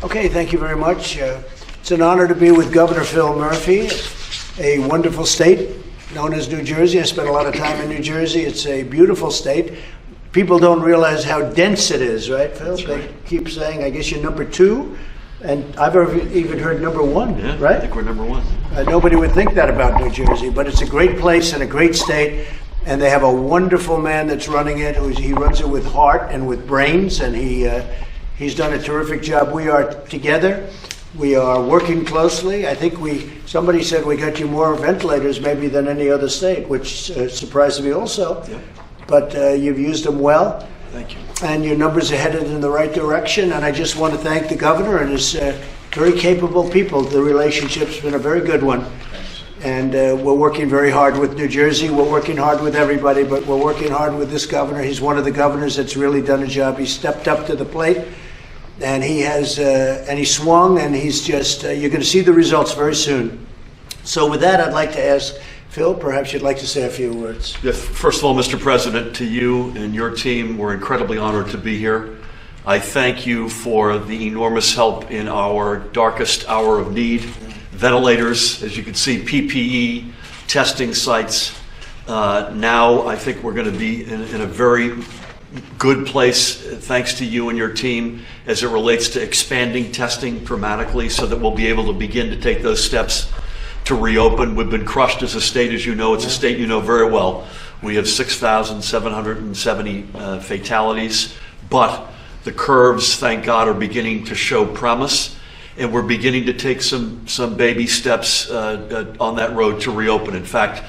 Okay, thank you very much. It's an honor to be with Governor Phil Murphy, a wonderful state known as New Jersey. I spent a lot of time in New Jersey. It's a beautiful state. People don't realize how dense it is, right, Phil? That's right. They keep saying, I guess you're number 2, and I've even heard number 1, Yeah, right? I think we're number 1. Nobody would think that about New Jersey, but it's a great place and a great state, and they have a wonderful man that's running it. He runs it with heart and with brains, and he's done a terrific job. We are together. We are working closely. I think somebody said we got you more ventilators maybe than any other state, which surprised me also. Yep. But you've used them well. Thank you. And your numbers are headed in the right direction. And I just want to thank the governor and his very capable people. The relationship's been a very good one. And we're working very hard with New Jersey. We're working hard with everybody, but we're working hard with this governor. He's one of the governors that's really done a job. He stepped up to the plate. And he has, and he swung, and he's just, you're going to see the results very soon. So with that, I'd like to ask Phil, perhaps you'd like to say a few words. Yes, first of all, Mr. President, to you and your team, we're incredibly honored to be here. I thank you for the enormous help in our darkest hour of need. Ventilators, as you can see, PPE, testing sites. Now I think we're going to be in a very good place, thanks to you and your team, as it relates to expanding testing dramatically so that we'll be able to begin to take those steps to reopen. We've been crushed as a state, as you know. It's a state you know very well. We have 6,770 fatalities, but the curves, thank God, are beginning to show promise, and we're beginning to take some baby steps on that road to reopen. In fact,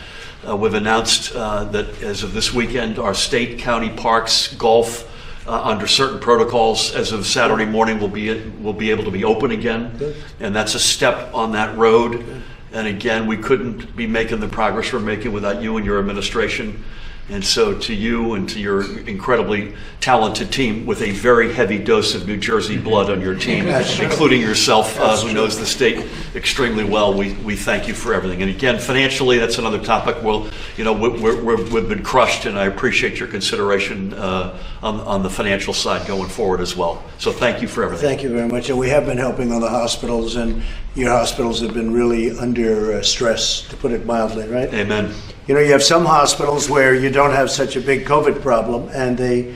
we've announced that as of this weekend, our state, county parks, golf, under certain protocols, as of Saturday morning, will be able to be open again. Good. And that's a step on that road. Good. And again, we couldn't be making the progress we're making without you and your administration. And so to you and to your incredibly talented team with a very heavy dose of New Jersey blood on your team, including yourself, who knows the state extremely well, we thank you for everything. And again, financially, that's another topic. We've been crushed, and I appreciate your consideration on the financial side going forward as well. So thank you for everything. Thank you very much. And we have been helping on the hospitals, and your hospitals have been really under stress, to put it mildly, right? Amen. You know, you have some hospitals where you don't have such a big COVID problem, and they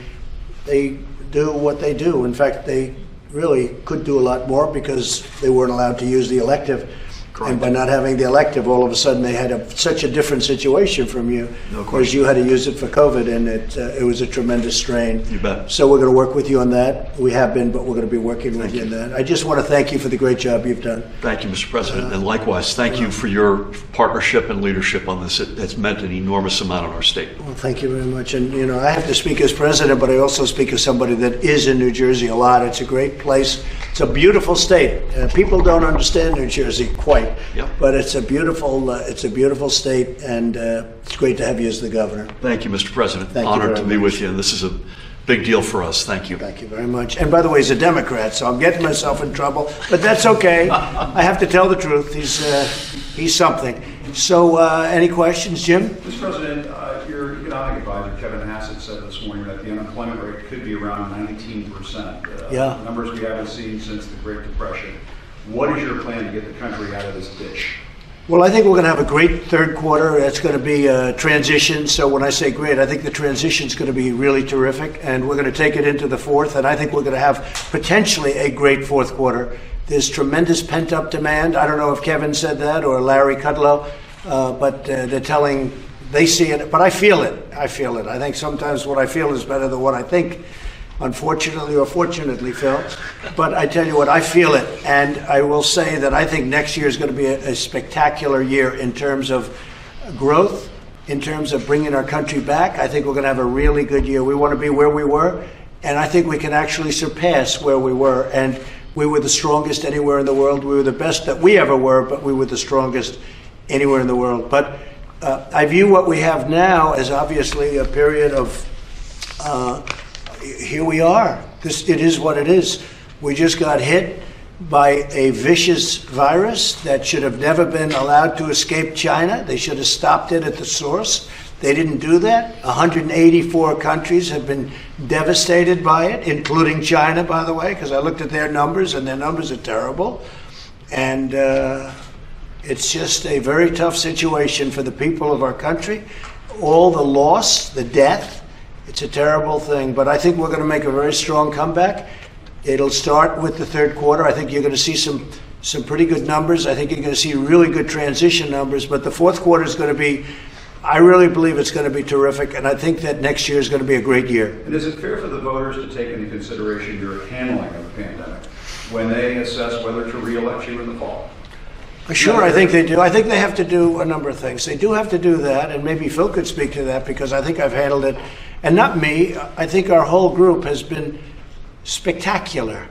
do what they do. In fact, they really could do a lot more because they weren't allowed to use the elective. Correct. And by not having the elective, all of a sudden they had such a different situation from you. No question. Because you had to use it for COVID, and it was a tremendous strain. You bet. So we're going to work with you on that. We have been, but we're going to be working with you on that. I just want to thank you for the great job you've done. Thank you, Mr. President. And likewise, thank you for your partnership and leadership on this. It's meant an enormous amount on our state. Well, thank you very much. And, you know, I have to speak as president, but I also speak as somebody that is in New Jersey a lot. It's a great place. It's a beautiful state. People don't understand New Jersey quite, Yep. but it's a beautiful state, and it's great to have you as the governor. Thank you, Mr. President. Thank you Honored very to be much. with you, and this is a big deal for us. Thank you. Thank you very much. And by the way, he's a Democrat, so I'm getting myself in trouble, but that's okay. I have to tell the truth. He's something. So, any questions, Jim? Mr. President, your economic advisor, Kevin Hassett, said this morning that the unemployment rate could be around 19%. Yeah. Numbers we haven't seen since the Great Depression. What is your plan to get the country out of this ditch? Well, I think we're going to have a great third quarter. It's going to be a transition. So when I say great, I think the transition is going to be really terrific, and we're going to take it into the fourth, and I think we're going to have potentially a great fourth quarter. There's tremendous pent-up demand. I don't know if Kevin said that or Larry Kudlow, but they see it, but I feel it. I think sometimes what I feel is better than what I think, unfortunately or fortunately, Phil. But I tell you what, I feel it. And I will say that I think next year is going to be a spectacular year in terms of growth, in terms of bringing our country back. I think we're going to have a really good year. We want to be where we were, and I think we can actually surpass where we were. And we were the strongest anywhere in the world. We were the best that we ever were, but we were the strongest anywhere in the world. But I view what we have now as obviously a period of here we are. It is what it is. We just got hit by a vicious virus that should have never been allowed to escape China. They should have stopped it at the source. They didn't do that. 184 countries have been devastated by it, including China, by the way, because I looked at their numbers, and their numbers are terrible. And it's just a very tough situation for the people of our country. All the loss, the death, it's a terrible thing. But I think we're going to make a very strong comeback. It'll start with the third quarter. I think you're going to see some pretty good numbers. I think you're going to see really good transition numbers. But the fourth quarter is going to be, I really believe it's going to be terrific. And I think that next year is going to be a great year. And is it fair for the voters to take into consideration your handling of the pandemic when they assess whether to re-elect you in the fall? Sure, I think they do. I think they have to do a number of things. They do have to do that, and maybe Phil could speak to that, because I think I've handled it. And not me. I think our whole group has been spectacular.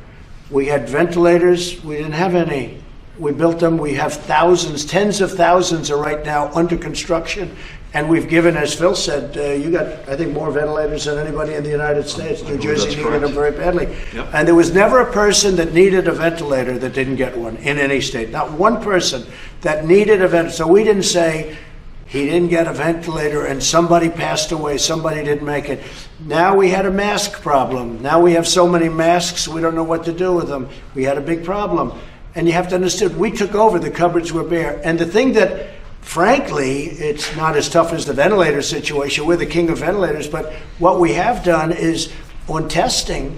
We had ventilators. We didn't have any. We built them. We have thousands, tens of thousands are right now under construction. And we've given, as Phil said, you got, I think, more ventilators than anybody in the United States. New Jersey needed them very badly. Yep. And there was never a person that needed a ventilator that didn't get one in any state. Not one person that needed a ventilator. So we didn't say he didn't get a ventilator and somebody passed away, somebody didn't make it. Now we had a mask problem. Now we have so many masks, we don't know what to do with them. We had a big problem. And you have to understand, we took over, the cupboards were bare. And the thing that, frankly, it's not as tough as the ventilator situation. We're the king of ventilators. But what we have done is, on testing,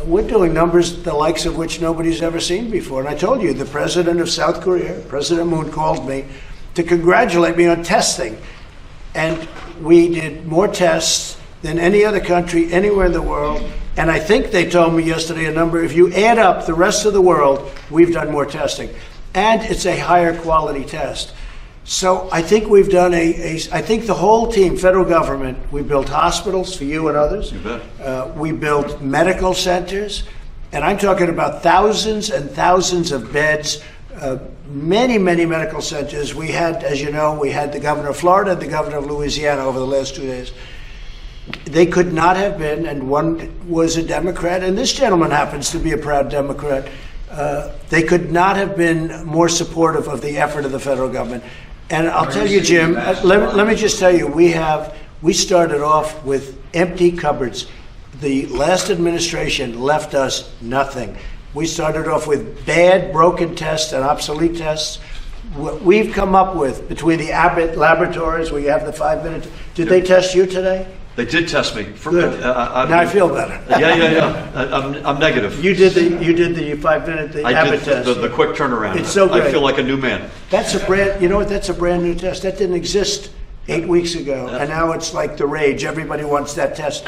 we're doing numbers the likes of which nobody's ever seen before. And I told you, the president of South Korea, President Moon, called me to congratulate me on testing. And we did more tests than any other country anywhere in the world. And I think they told me yesterday a number, if you add up the rest of the world, we've done more testing. And it's a higher quality test. So I think we've done I think the whole team, federal government, we built hospitals for you and others. You bet. We built medical centers, and I'm talking about thousands and thousands of beds, many, many medical centers. We had, as you know, we had the governor of Florida and the governor of Louisiana over the last 2 days. They could not have been, and one was a Democrat, and this gentleman happens to be a proud Democrat. They could not have been more supportive of the effort of the federal government. And I'll tell you, Jim, let me just tell you, we started off with empty cupboards. The last administration left us nothing. We started off with bad, broken tests and obsolete tests. What we've come up with, between the Abbott laboratories, where you have the 5-minute, did they test you today? They did test me. Good. Now I feel better. Yeah. I'm negative. You did the 5-minute Abbott test. The quick turnaround. It's so great. I feel like a new man. That's a brand. You know what? That's a brand new test. That didn't exist 8 weeks ago, and now it's like the rage. Everybody wants that test.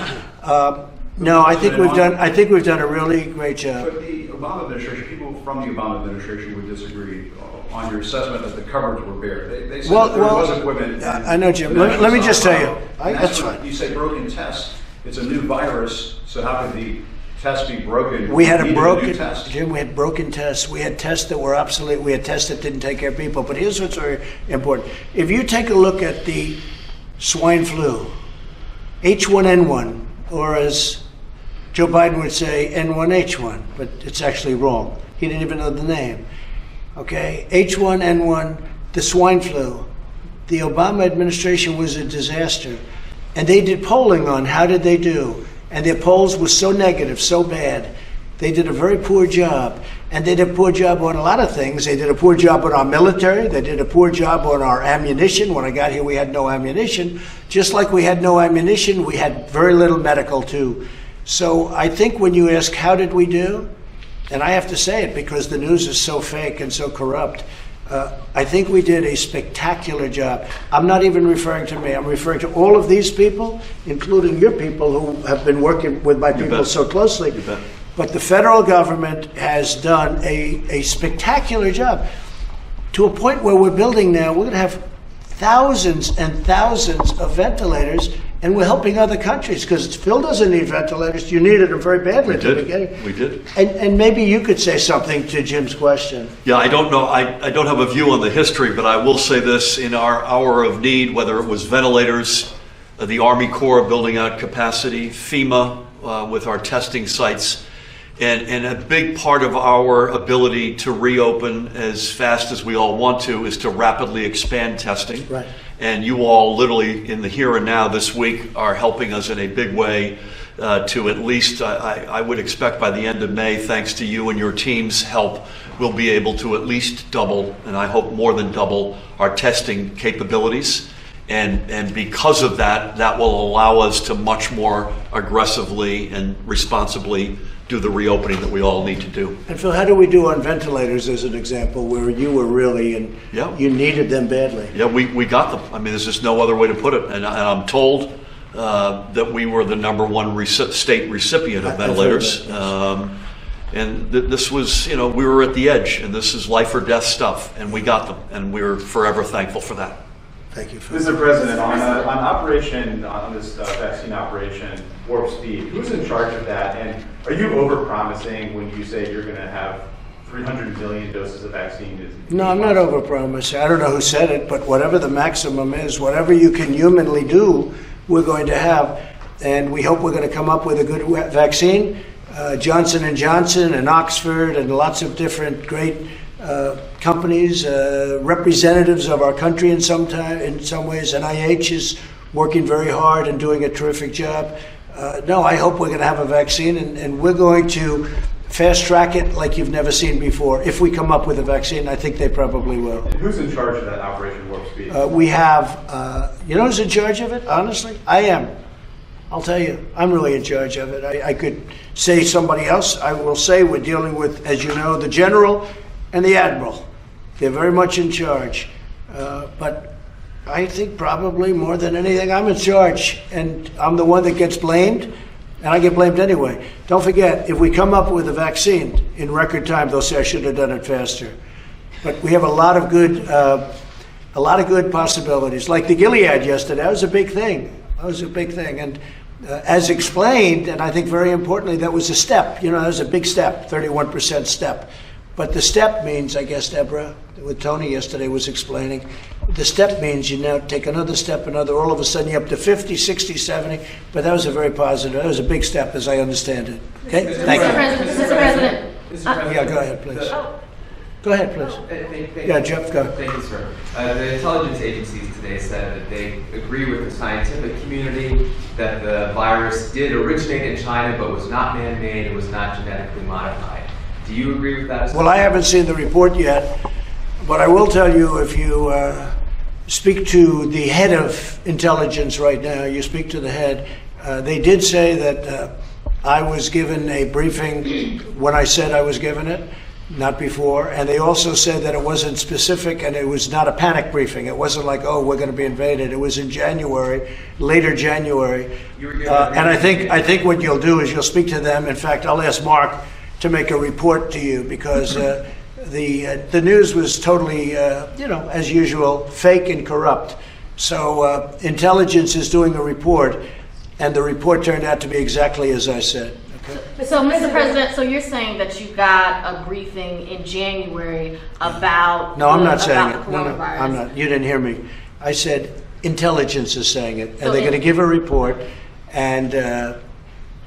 No, I think we've done a really great job. But the Obama administration, people from the Obama administration would disagree on your assessment that the cupboards were bare. They said that there was equipment. I know, Jim. Let me just tell you. That's fine. You say broken test. It's a new virus, so how could the test be broken? We had a broken test. Jim, we had broken tests. We had tests that were obsolete. We had tests that didn't take care of people. But here's what's very important. If you take a look at the swine flu, H1N1, or as Joe Biden would say, N1H1, but it's actually wrong. He didn't even know the name. Okay, H1N1, the swine flu. The Obama administration was a disaster. And they did polling on how did they do. And their polls were so negative, so bad. They did a very poor job. And they did a poor job on a lot of things. They did a poor job on our military. They did a poor job on our ammunition. When I got here, we had no ammunition. Just like we had no ammunition, we had very little medical too. So I think when you ask how did we do, and I have to say it because the news is so fake and so corrupt, I think we did a spectacular job. I'm not even referring to me. I'm referring to all of these people, including your people who have been working with my people so closely. But the federal government has done a spectacular job to a point where we're building now, we're going to have thousands and thousands of ventilators, and we're helping other countries because Phil doesn't need ventilators. You needed them very badly at the beginning. We did. And maybe you could say something to Jim's question. Yeah, I don't know. I don't have a view on the history, but I will say this: in our hour of need, whether it was ventilators, the Army Corps building out capacity, FEMA with our testing sites, and a big part of our ability to reopen as fast as we all want to is to rapidly expand testing. Right. And you all literally in the here and now this week are helping us in a big way to at least, I would expect by the end of May, thanks to you and your team's help, we'll be able to at least double, and I hope more than double, our testing capabilities. And because of that, that will allow us to much more aggressively and responsibly do the reopening that we all need to do. And Phil, how do we do on ventilators as an example, where you were really, and you needed them badly? Yeah, we got them. I mean, there's just no other way to put it. And I'm told that we were the #1 state recipient of ventilators. And this was, you know, we were at the edge, and this is life or death stuff, and we got them, and we're forever thankful for that. Thank you, Phil. Mr. President, on this vaccine operation, Warp Speed, who's in charge of that? And are you overpromising when you say you're going to have 300 million doses of vaccine? No, I'm not overpromising. I don't know who said it, but whatever the maximum is, whatever you can humanly do, we're going to have. And we hope we're going to come up with a good vaccine. Johnson & Johnson and Oxford and lots of different great companies, representatives of our country in some ways. NIH is working very hard and doing a terrific job. No, I hope we're going to have a vaccine, and we're going to fast track it like you've never seen before. If we come up with a vaccine, I think they probably will. And who's in charge of that Operation Warp Speed? We have, you know who's in charge of it? Honestly, I am. I'll tell you, I'm really in charge of it. I could say somebody else. I will say we're dealing with, as you know, the general and the admiral. They're very much in charge. But I think probably more than anything, I'm in charge. And I'm the one that gets blamed, and I get blamed anyway. Don't forget, if we come up with a vaccine in record time, they'll say I should have done it faster. But we have a lot of good possibilities. Like the Gilead yesterday, that was a big thing. That was a big thing. And as explained, and I think very importantly, that was a step. You know, that was a big step, 31% step. But the step means, I guess, Deborah, with Tony yesterday was explaining, the step means you now take another step, all of a sudden you're up to 50, 60, 70. But that was a very positive, that was a big step as I understand it. Okay, thank you. Mr. President. Yeah, go ahead, please. Go ahead, please. Yeah, Jeff, go. Thank you, sir. The intelligence agencies today said that they agree with the scientific community that the virus did originate in China but was not man-made, it was not genetically modified. Do you agree with that? Well, I haven't seen the report yet, but I will tell you, if you speak to the head of intelligence right now, you speak to the head, they did say that I was given a briefing when I said I was given it, not before. And they also said that it wasn't specific and it was not a panic briefing. It wasn't like, oh, we're going to be invaded. It was in January, later January. And I think what you'll do is you'll speak to them. In fact, I'll ask Mark to make a report to you because the news was totally, as usual, fake and corrupt. So intelligence is doing a report, and the report turned out to be exactly as I said. Okay. So, Mr. President, so you're saying that you got a briefing in January about No, I'm not saying it. No, I'm not. You didn't hear me. I said intelligence is saying it, and they're going to give a report, and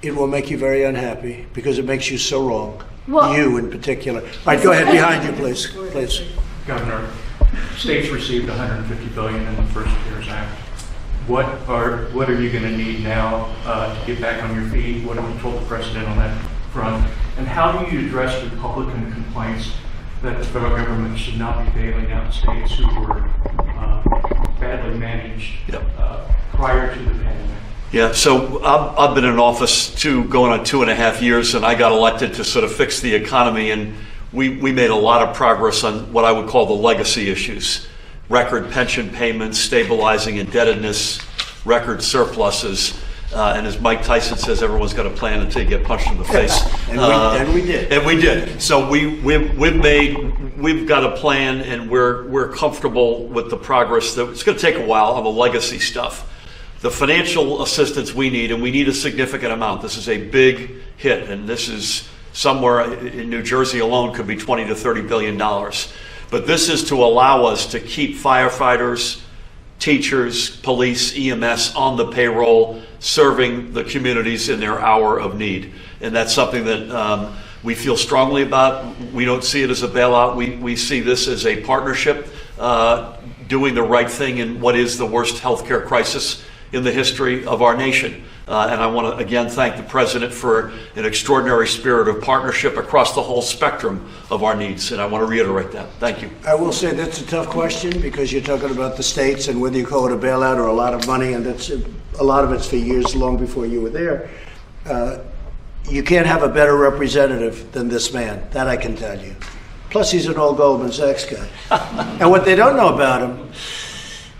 it will make you very unhappy because it makes you so wrong. Well, you in particular. All right, go ahead. Behind you, please. Please. Governor, states received $150 billion in the First CARES Act. What are you going to need now to get back on your feet? What have you told the president on that front? And how do you address Republican complaints that the federal government should not be bailing out states who were badly managed prior to the pandemic? Yeah, so I've been in office going on 2.5 years, and I got elected to sort of fix the economy, and we made a lot of progress on what I would call the legacy issues. Record pension payments, stabilizing indebtedness, record surpluses, and as Mike Tyson says, everyone's got a plan until you get punched in the face. And we did. And we did. So we've got a plan, and we're comfortable with the progress. It's going to take a while on the legacy stuff. The financial assistance we need, and we need a significant amount. This is a big hit, and this is somewhere in New Jersey alone could be $20 to $30 billion. But this is to allow us to keep firefighters, teachers, police, EMS on the payroll, serving the communities in their hour of need. And that's something that we feel strongly about. We don't see it as a bailout. We see this as a partnership doing the right thing in what is the worst healthcare crisis in the history of our nation. And I want to again thank the President for an extraordinary spirit of partnership across the whole spectrum of our needs. And I want to reiterate that. Thank you. I will say that's a tough question because you're talking about the states and whether you call it a bailout or a lot of money, and that's a lot of it's for years long before you were there. You can't have a better representative than this man, that I can tell you. Plus, he's an old Goldman Sachs guy. And what they don't know about him,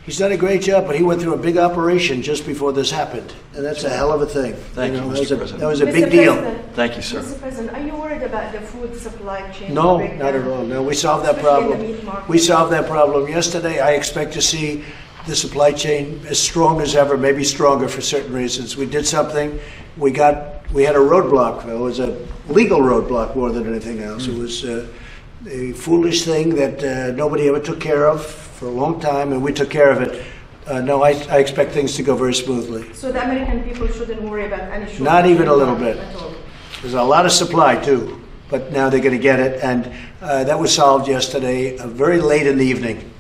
he's done a great job, but he went through a big operation just before this happened. And that's a hell of a thing. Thank you, Mr. President. That was a big deal. Thank you, sir. Mr. President, are you worried about the food supply chain? No, not at all. No, we solved that problem. We solved that problem yesterday. I expect to see the supply chain as strong as ever, maybe stronger for certain reasons. We did something. We had a roadblock. It was a legal roadblock more than anything else. It was a foolish thing that nobody ever took care of for a long time, and we took care of it. No, I expect things to go very smoothly. So the American people shouldn't worry about any shortage? Not even a little bit. At all. There's a lot of supply too, but now they're going to get it, and that was solved yesterday, very late in the evening.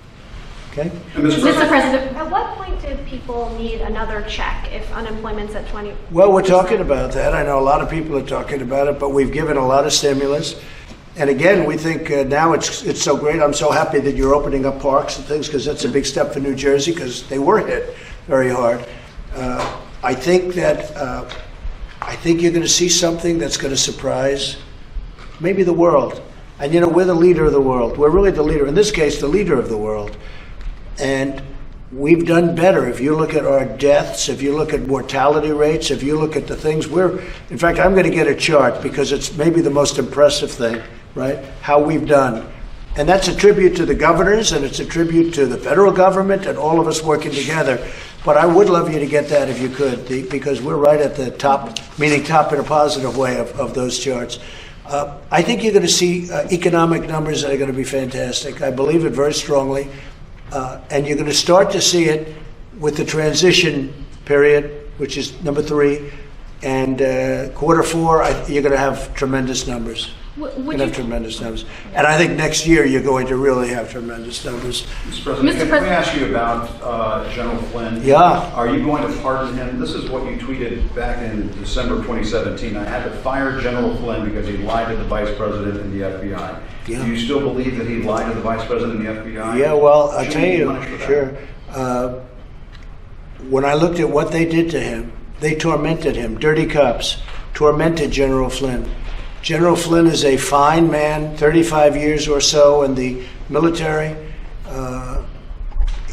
Okay. Mr. President. At what point do people need another check if unemployment's at 20%? Well, we're talking about that. I know a lot of people are talking about it, but we've given a lot of stimulus. And again, we think now it's so great. I'm so happy that you're opening up parks and things because that's a big step for New Jersey because they were hit very hard. I think you're going to see something that's going to surprise maybe the world. And we're the leader of the world. We're really the leader. In this case, the leader of the world. And we've done better. If you look at our deaths, if you look at mortality rates, if you look at the things in fact, I'm going to get a chart because it's maybe the most impressive thing, right? How we've done. And that's a tribute to the governors and it's a tribute to the federal government and all of us working together. But I would love you to get that if you could, because we're right at the top, meaning top in a positive way of those charts. I think you're going to see economic numbers that are going to be fantastic. I believe it very strongly. And you're going to start to see it with the transition period, which is number 3, and quarter 4. You're going to have tremendous numbers. You're going to have tremendous numbers, and I think next year you're going to really have tremendous numbers. Mr. President, can we ask you about General Flynn? Yeah. Are you going to pardon him? This is what you tweeted back in December 2017. I had to fire General Flynn because he lied to the Vice President and the FBI. Yeah. Do you still believe that he lied to the Vice President and the FBI? Yeah, well, I'll tell you, sure. When I looked at what they did to him, they tormented him. Dirty cops tormented General Flynn. General Flynn is a fine man, 35 years or so in the military.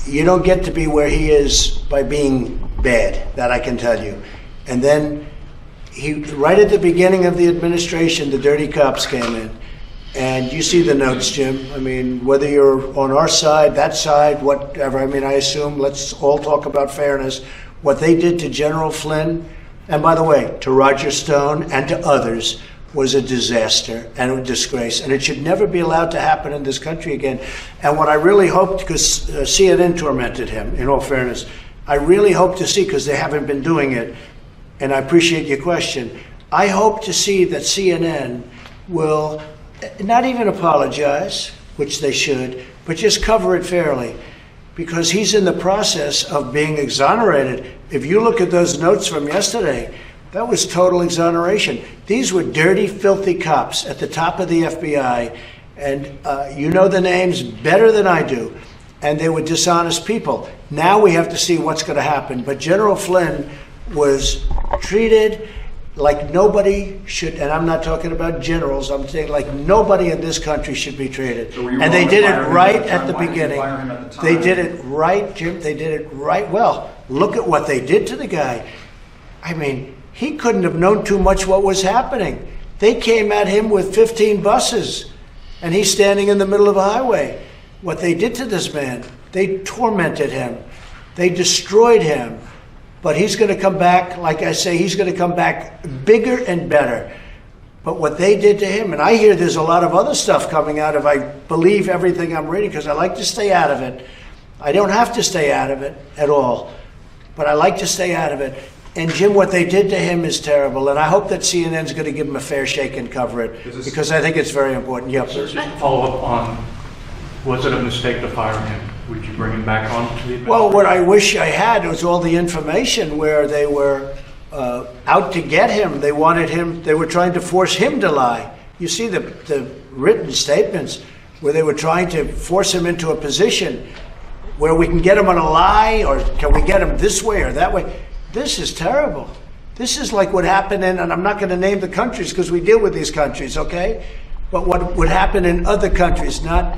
You don't get to be where he is by being bad, that I can tell you. And then right at the beginning of the administration, the dirty cops came in. And you see the notes, Jim. I mean, whether you're on our side, that side, whatever. I mean, I assume, let's all talk about fairness. What they did to General Flynn, and by the way, to Roger Stone and to others, was a disaster and a disgrace. And it should never be allowed to happen in this country again. And what I really hoped, because CNN tormented him, in all fairness, I really hope to see, because they haven't been doing it, and I appreciate your question, I hope to see that CNN will not even apologize, which they should, but just cover it fairly, because he's in the process of being exonerated. If you look at those notes from yesterday, that was total exoneration. These were dirty, filthy cops at the top of the FBI, and you know the names better than I do, and they were dishonest people. Now we have to see what's going to happen, but General Flynn was treated like nobody should, and I'm not talking about generals, I'm saying like nobody in this country should be treated. So and they did it right at the Why did you beginning. fire him at the time? They did it right, Jim, they did it right. Well, look at what they did to the guy. I mean, he couldn't have known too much what was happening. They came at him with 15 buses, and he's standing in the middle of a highway. What they did to this man, they tormented him. They destroyed him. But he's going to come back, like I say, he's going to come back bigger and better. But what they did to him, and I hear there's a lot of other stuff coming out if I believe everything I'm reading, because I like to stay out of it. I don't have to stay out of it at all, but I like to stay out of it. And Jim, what they did to him is terrible, and I hope that CNN's going to give him a fair shake and cover it, because I think it's very important. Yep. Just to follow up on, was it a mistake to fire him? Would you bring him back on to the administration? Well, what I wish I had was all the information where they were out to get him. They wanted him, they were trying to force him to lie. You see the written statements where they were trying to force him into a position where we can get him on a lie, or can we get him this way or that way? This is terrible. This is like what happened in, and I'm not going to name the countries because we deal with these countries, okay? But what would happen in other countries, not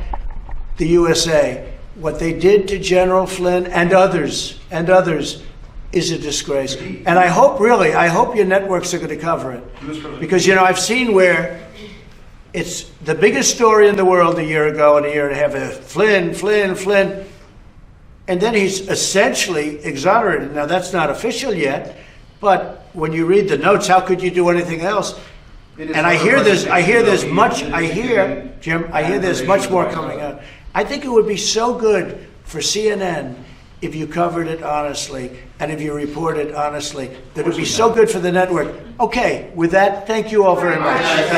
the USA, what they did to General Flynn and others, is a disgrace. And I hope, really, I hope your networks are going to cover it. Because, you know, I've seen where it's the biggest story in the world a year ago and a year and a half, Flynn, and then he's essentially exonerated. Now, that's not official yet, but when you read the notes, how could you do anything else? And I hear there's much more coming out. I think it would be so good for CNN if you covered it honestly and if you reported honestly. That it would be so good for the network. Okay, with that, thank you all very much. Thank you.